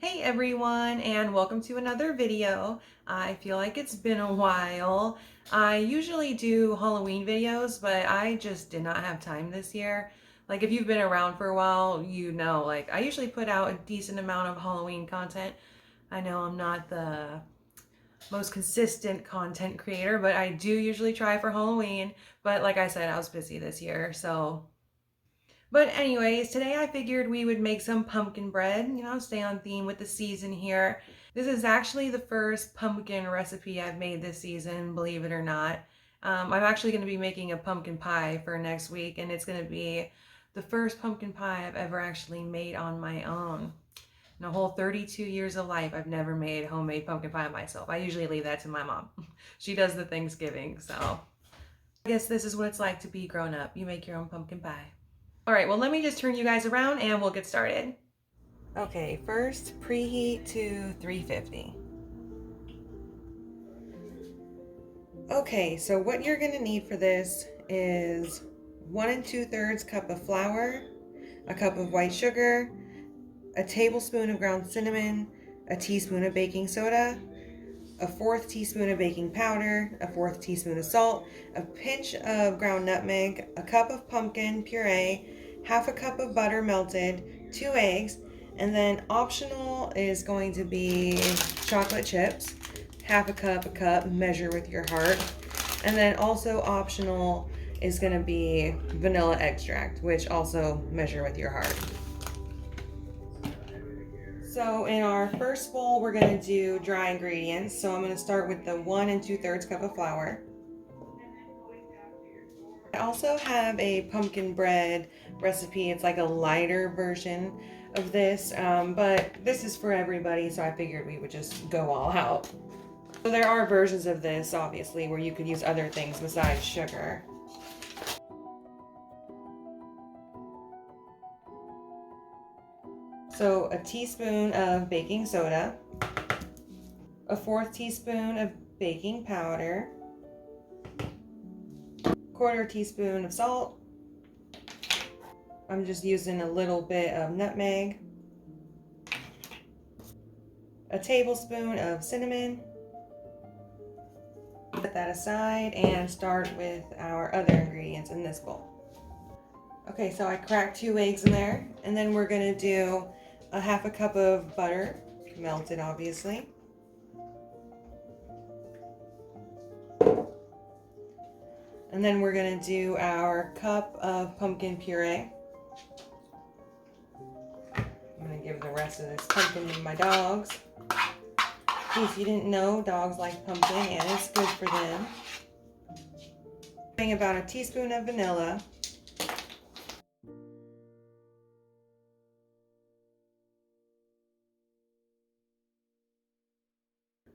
Hey everyone, and welcome to another video. I feel like it's been a while. I usually do Halloween videos, but I just did not have time this year. Like if you've been around for a while, you know, like I usually put out a decent amount of Halloween content. I know I'm not the most consistent content creator, but I do usually try for Halloween. But like I said, I was busy this year, so but anyways, today I figured we would make some pumpkin bread, stay on theme with the season here. This is actually the first pumpkin recipe I've made this season, believe it or not. I'm actually going to be making a pumpkin pie for next week, and it's going to be the first pumpkin pie I've ever actually made on my own. In a whole 32 years of life, I've never made homemade pumpkin pie myself. I usually leave that to my mom. She does the Thanksgiving, so I guess this is what it's like to be grown up. You make your own pumpkin pie. All right, well, let me just turn you guys around and we'll get started. Okay, first preheat to 350. Okay, so what you're gonna need for this is 1 2/3 cup of flour, a cup of white sugar, a tablespoon of ground cinnamon, a teaspoon of baking soda, a 1/4 teaspoon of baking powder, a 1/4 teaspoon of salt, a pinch of ground nutmeg, a cup of pumpkin puree, half a cup of butter melted, 2 eggs, and then optional is going to be chocolate chips, half a cup, measure with your heart. And then also optional is going to be vanilla extract, which also measure with your heart. So in our first bowl, we're going to do dry ingredients. So I'm going to start with the 1 2/3 cup of flour. I also have a pumpkin bread recipe. It's like a lighter version of this, but this is for everybody, so I figured we would just go all out. So there are versions of this, obviously, where you could use other things besides sugar. So a teaspoon of baking soda, a 1/4 teaspoon of baking powder, 1/4 teaspoon of salt. I'm just using a little bit of nutmeg, a tablespoon of cinnamon. Put that aside and start with our other ingredients in this bowl. Okay, so I cracked 2 eggs in there, and then we're gonna do a half a cup of butter, melted obviously. And then we're gonna do our cup of pumpkin puree. I'm gonna give the rest of this pumpkin to my dogs. In case you didn't know, dogs like pumpkin and it's good for them. Adding about a teaspoon of vanilla.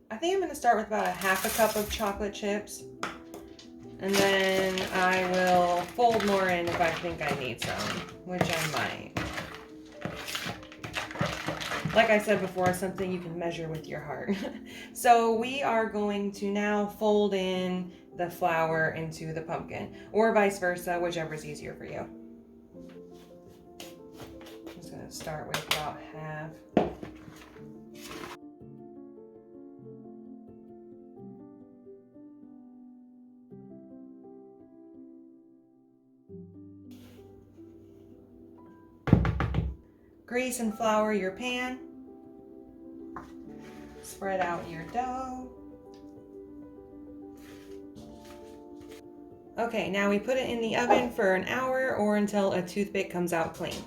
I think I'm gonna start with about a half a cup of chocolate chips. And then I will fold more in if I think I need some, which I might. Like I said before, something you can measure with your heart. So we are going to now fold in the flour into the pumpkin, or vice versa, whichever is easier for you. I'm just going to start with about half. Grease and flour your pan. Spread out your dough. Okay, now we put it in the oven for an hour or until a toothpick comes out clean.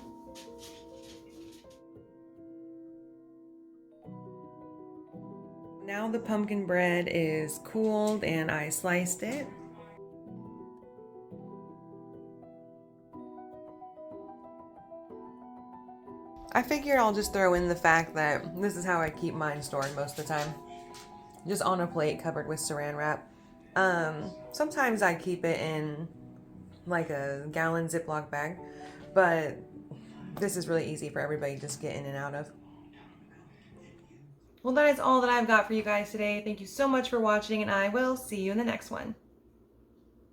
Now the pumpkin bread is cooled and I sliced it. I figured I'll just throw in the fact that this is how I keep mine stored most of the time. Just on a plate covered with saran wrap. Sometimes I keep it in like a gallon Ziploc bag, but this is really easy for everybody to just get in and out of. Well, that is all that I've got for you guys today. Thank you so much for watching, and I will see you in the next one.